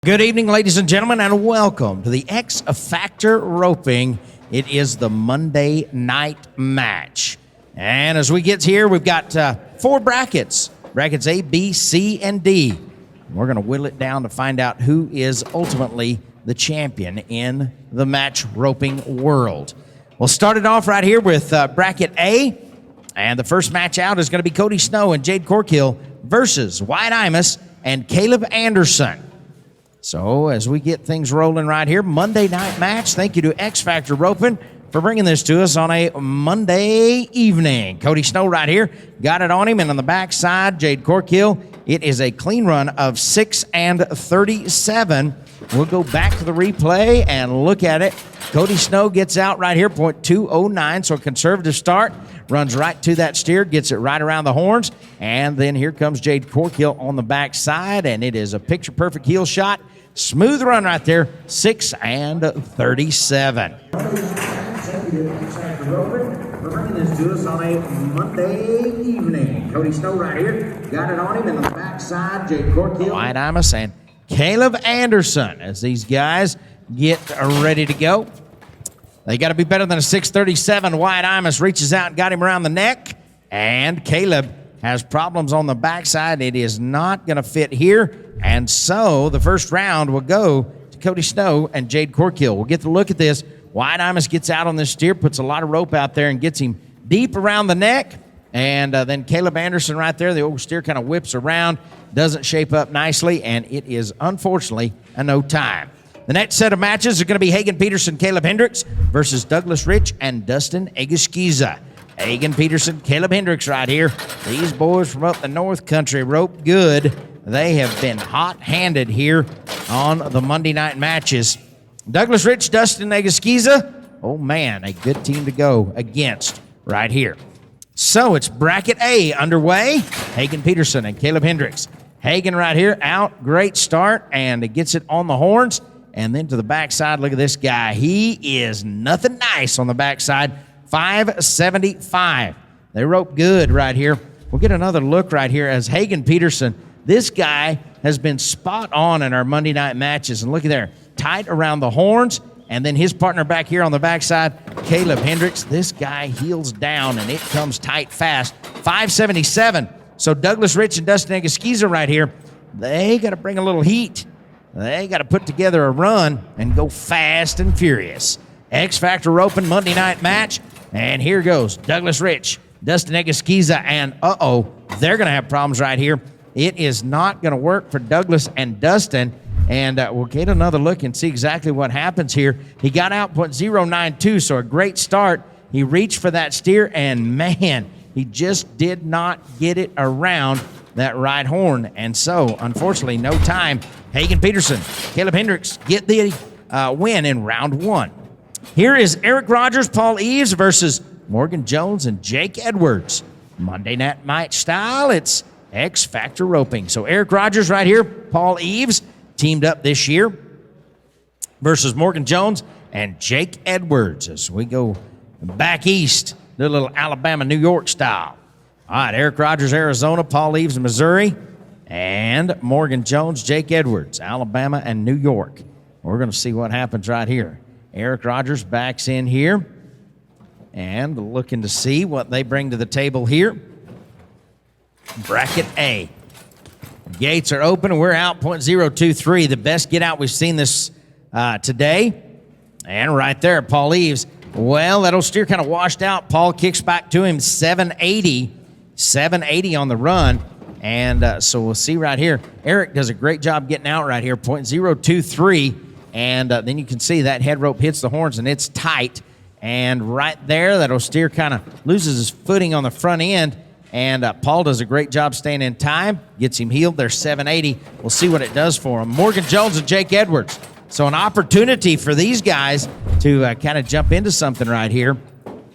Good evening, ladies and gentlemen, and welcome to the X Factor Roping. It is the Monday night match. And as we get here, we've got four brackets. Brackets A, B, C, and D. We're going to whittle it down to find out who is ultimately the champion in the match roping world. We'll start it off right here with bracket A. And the first match out is going to be Cody Snow and Jade Corkill versus Wyatt Imus and Caleb Anderson. So as we get things rolling right here, Monday night match. Thank you to X Factor Roping for bringing this to us on a Monday evening. Cody Snow right here, got it on him, and on the backside, Jade Corkill. It is a clean run of 6 and 37. We'll go back to the replay and look at it. Cody Snow gets out right here, .209, so a conservative start. Runs right to that steer, gets it right around the horns, and then here comes Jade Corkill on the backside, and it is a picture-perfect heel shot. Smooth run right there, 6 and 37. We're bringing this to us on a Monday evening. Cody Snow right here, got it on him, and on the backside, Jade Corkill. Wyatt Imus and Caleb Anderson as these guys get ready to go. They got to be better than a 637. Wyatt Imus reaches out and got him around the neck. And Caleb has problems on the backside. It is not going to fit here. And so the first round will go to Cody Snow and Jade Corkill. We'll get to look at this. Wyatt Imus gets out on this steer, puts a lot of rope out there and gets him deep around the neck. And then Caleb Anderson right there, the old steer kind of whips around, doesn't shape up nicely, and it is unfortunately a no time. The next set of matches are going to be Hagen Peterson, Caleb Hendricks versus Douglas Rich and Dustin Egeskiza. Hagen Peterson, Caleb Hendricks right here. These boys from up the North Country rope good. They have been hot-handed here on the Monday night matches. Douglas Rich, Dustin Egeskiza. Oh, man, a good team to go against right here. So it's bracket A underway. Hagen Peterson and Caleb Hendricks. Hagen right here out. Great start, and it gets it on the horns. And then to the backside, look at this guy. He is nothing nice on the backside. 575. They rope good right here. We'll get another look right here as Hagen Peterson. This guy has been spot on in our Monday night matches. And look at there. Tight around the horns. And then his partner back here on the backside, Caleb Hendricks. This guy heels down, and it comes tight fast. 577. So Douglas Rich and Dustin Egeskiza right here, they got to bring a little heat. They got to put together a run and go fast and furious. X Factor Roping Monday night match. And here goes Douglas Rich, Dustin Egeskiza, and they're going to have problems right here. It is not going to work for Douglas and Dustin. And we'll get another look and see exactly what happens here. He got out .092, so a great start. He reached for that steer, and man, he just did not get it around that right horn. And so, unfortunately, no time. Hagen Peterson, Caleb Hendricks get the win in round one. Here is Eric Rogers, Paul Eves versus Morgan Jones and Jake Edwards. Monday night match style, it's X Factor Roping. So Eric Rogers right here, Paul Eves teamed up this year versus Morgan Jones and Jake Edwards as we go back east, do a little Alabama, New York style. All right, Eric Rogers, Arizona, Paul Eves, Missouri, and Morgan Jones, Jake Edwards, Alabama and New York. We're going to see what happens right here. Eric Rogers backs in here and looking to see what they bring to the table here. Bracket A. Gates are open, and we're out .023, the best get out we've seen this today. And right there, Paul Eves. Well, that old steer kind of washed out. Paul kicks back to him, 780. 780 on the run. And so we'll see right here. Eric does a great job getting out right here, .023. And then you can see that head rope hits the horns, and it's tight. And right there, that old steer kind of loses his footing on the front end. And Paul does a great job staying in time, gets him healed. There's 780. We'll see what it does for him. Morgan Jones and Jake Edwards. So an opportunity for these guys to kind of jump into something right here.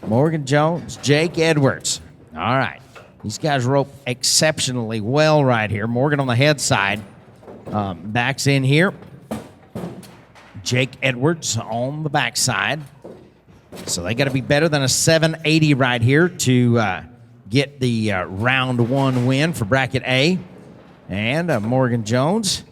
Morgan Jones, Jake Edwards. All right. These guys rope exceptionally well right here. Morgan on the head side. Backs in here. Jake Edwards on the backside. So they got to be better than a 780 right here to get the round one win for bracket A. And Morgan Jones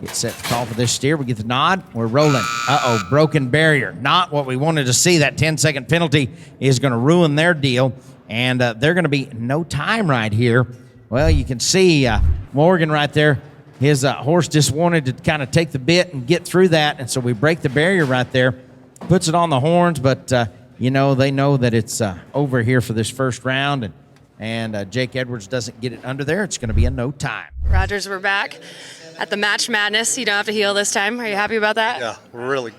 Get set to call for this steer. We get the nod. We're rolling. Uh-oh, broken barrier. Not what we wanted to see. That 10-second penalty is going to ruin their deal, and they're going to be no time right here. Well, you can see Morgan right there. His horse just wanted to kind of take the bit and get through that, and so we break the barrier right there. Puts it on the horns, but, they know that it's over here for this first round, and Jake Edwards doesn't get it under there. It's going to be a no time. Rogers, we're back at the Match Madness. You don't have to heel this time. Are you happy about that? Yeah, really.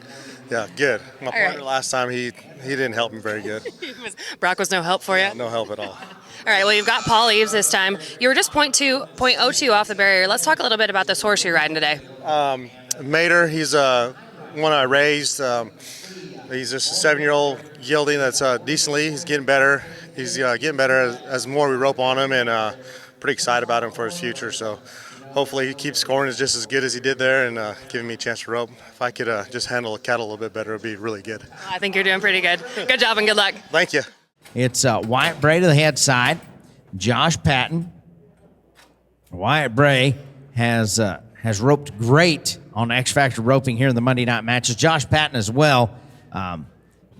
Yeah, good. My partner last time, he didn't help me very good. Brock was no help for you? No help at all. All right, well, you've got Paul Eves this time. You were just 0.02 off the barrier. Let's talk a little bit about this horse you're riding today. Mater, he's one I raised. He's just a 7-year-old gelding that's decently. He's getting better. He's getting better as more we rope on him, and pretty excited about him for his future. So hopefully he keeps scoring just as good as he did there and giving me a chance to rope. If I could just handle the cattle a little bit better, it would be really good. I think you're doing pretty good. Good job and good luck. Thank you. It's Wyatt Bray to the head side. Josh Patton. Wyatt Bray has roped great on X Factor roping here in the Monday night matches. Josh Patton as well.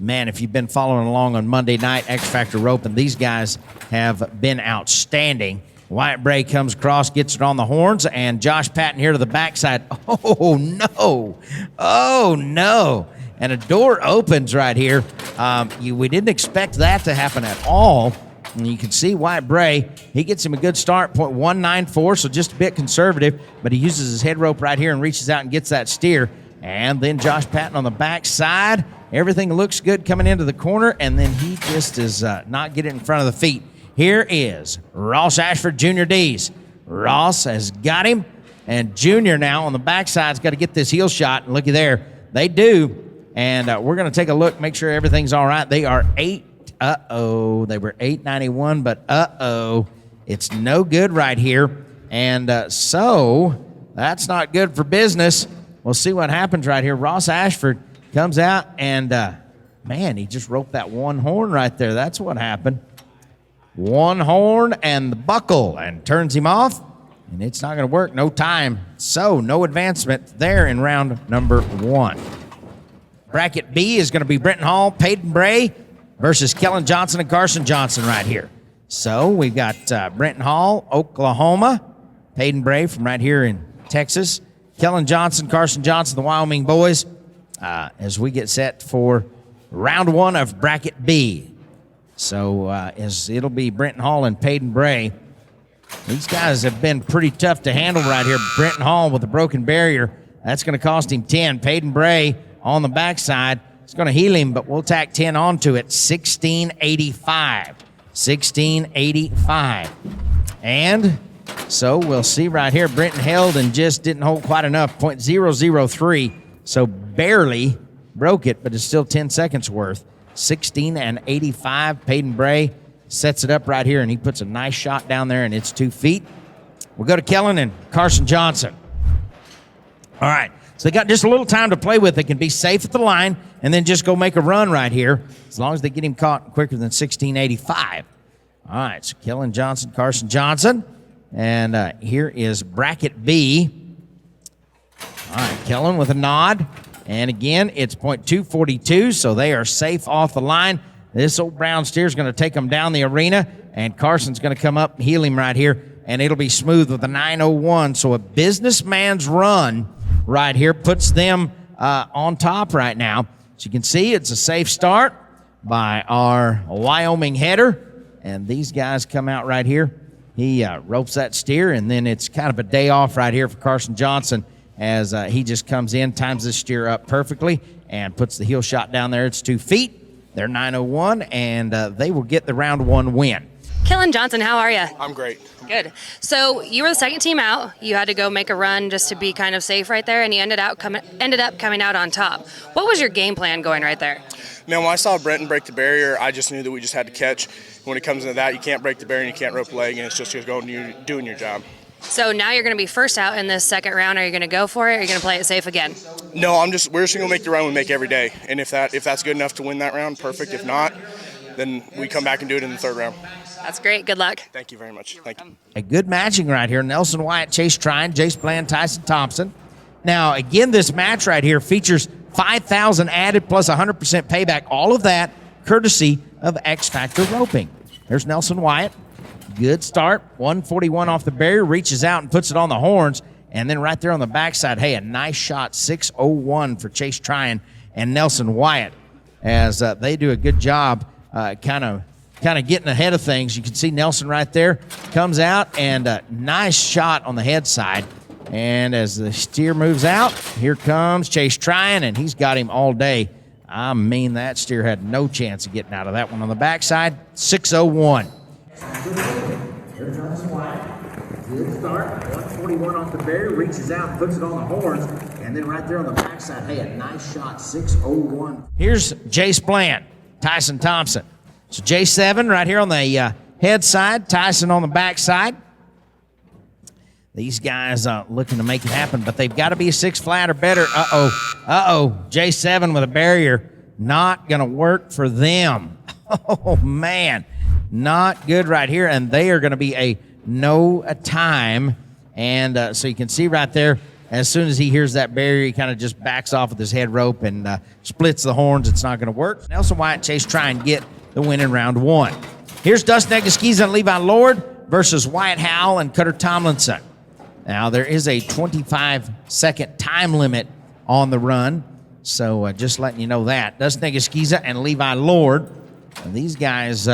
Man, if you've been following along on Monday night X Factor roping, these guys have been outstanding. Wyatt Bray comes across, gets it on the horns, and Josh Patton here to the backside. Oh, no. Oh, no. And a door opens right here. We didn't expect that to happen at all. And you can see Wyatt Bray, he gets him a good start, 0.194, so just a bit conservative, but he uses his head rope right here and reaches out and gets that steer. And then Josh Patton on the backside. Everything looks good coming into the corner, and then he just is not getting in front of the feet. Here is Ross Ashford, Jr. D's. Ross has got him, and Junior now on the backside's got to get this heel shot. And looky there, they do. And we're going to take a look, make sure everything's all right. They are they were 891, but it's no good right here. And so that's not good for business. We'll see what happens right here. Ross Ashford comes out, and man, he just roped that one horn right there. That's what happened. One horn and the buckle, and turns him off, and it's not going to work. No time. So no advancement there in round number 1. Bracket B is going to be Brenton Hall, Peyton Bray versus Kellen Johnson and Carson Johnson right here. So we've got Brenton Hall, Oklahoma, Peyton Bray from right here in Texas, Kellen Johnson, Carson Johnson, the Wyoming boys, as we get set for round 1 of Bracket B. So as it'll be Brenton Hall and Peyton Bray. These guys have been pretty tough to handle right here. Brenton Hall with a broken barrier. That's going to cost him 10. Peyton Bray on the backside. It's going to heal him, but we'll tack 10 onto it. 1685. 1685. And so we'll see right here. Brenton held and just didn't hold quite enough. 0.003. So barely broke it, but it's still 10 seconds worth. 16-85. Peyton Bray sets it up right here, and he puts a nice shot down there, and it's 2 feet. We'll go to Kellen and Carson Johnson. All right, so they got just a little time to play with. They can be safe at the line and then just go make a run right here, as long as they get him caught quicker than 1685. All right, so Kellen Johnson, Carson Johnson, and here is Bracket B. All right, Kellen with a nod. And again, it's 0.242, so they are safe off the line. This old brown steer is going to take them down the arena, and Carson's going to come up and heel him right here, and it'll be smooth with a 901. So a businessman's run right here puts them on top right now. As you can see, it's a safe start by our Wyoming header, and these guys come out right here. He ropes that steer, and then it's kind of a day off right here for Carson Johnson, as he just comes in, times this steer up perfectly, and puts the heel shot down there. It's 2 feet. They're 901, and they will get the round 1 win. Kellen Johnson, how are you? I'm great. Good. So you were the second team out. You had to go make a run just to be kind of safe right there, and you ended up coming out on top. What was your game plan going right there? Man, when I saw Brenton break the barrier, I just knew that we just had to catch. When it comes into that, you can't break the barrier and you can't rope a leg, and it's just going doing your job. So now you're going to be first out in this second round. Are you going to go for it, or are you going to play it safe again? No, we're just going to make the run we make every day. And if that's good enough to win that round, perfect. If not, then we come back and do it in the third round. That's great. Good luck. Thank you very much. Thank you. A good matching right here. Nelson Wyatt, Chase Trine, Jace Bland, Tyson Thompson. Now, again, this match right here features $5,000 added plus 100% payback. All of that courtesy of X Factor Roping. There's Nelson Wyatt. Good start. 141 off the barrier, reaches out and puts it on the horns. And then right there on the backside, hey, a nice shot, 601 for Chase Tryon and Nelson Wyatt, as they do a good job kind of getting ahead of things. You can see Nelson right there comes out, and a nice shot on the head side. And as the steer moves out, here comes Chase Tryon, and he's got him all day. I mean, that steer had no chance of getting out of that one on the backside. 601. There's Nelson Wyatt. Good start. 141 off the barrier, reaches out and puts it on the horns. And then right there on the backside, hey, a nice shot, 601. Here's Jace Bland, Tyson Thompson. So J7 right here on the head side, Tyson on the backside. These guys looking to make it happen, but they've got to be a 6 flat or better. J7 with a barrier. Not going to work for them. Oh, man. Not good right here, and they are going to be a no time. And so you can see right there, as soon as he hears that barrier, he kind of just backs off with his head rope and splits the horns. It's not going to work. Nelson Wyatt, Chase try and get the win in round 1. Here's Dustin Egaskiza and Levi Lord versus Wyatt Howell and Cutter Tomlinson. Now, there is a 25-second time limit on the run, so just letting you know that. Dustin Egaskiza and Levi Lord, and these guys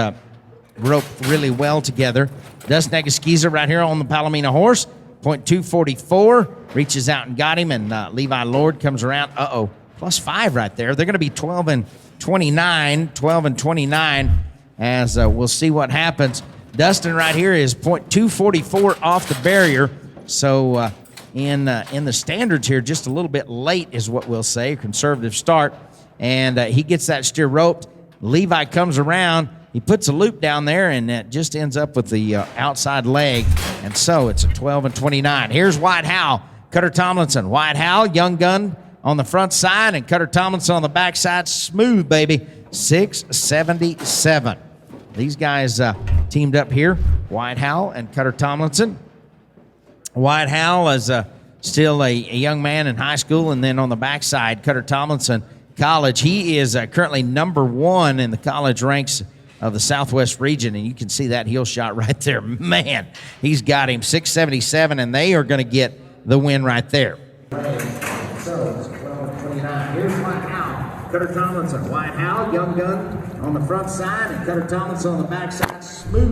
roped really well together. Dustin Egaskiza right here on the Palomino horse, .244, reaches out and got him, and Levi Lord comes around. Plus 5 right there. They're going to be 12 and 29, as we'll see what happens. Dustin right here is .244 off the barrier. So in the standards here, just a little bit late is what we'll say, conservative start. And he gets that steer roped. Levi comes around. He puts a loop down there, and it just ends up with the outside leg. And so it's a 12 and 29. Here's Wyatt Howell, Cutter Tomlinson. Wyatt Howell, young gun on the front side, and Cutter Tomlinson on the back side. Smooth, baby. 677. These guys teamed up here, Wyatt Howell and Cutter Tomlinson. Wyatt Howell is still a young man in high school, and then on the backside, Cutter Tomlinson, college. He is currently number 1 in the college ranks of the Southwest region, and you can see that heel shot right there. Man, he's got him, 677, and they are going to get the win right there. So it's 12-29. Here's Wyatt Howell, Cutter Tomlinson. Wyatt Howell, young gun on the front side, and Cutter Tomlinson on the back side. Smooth.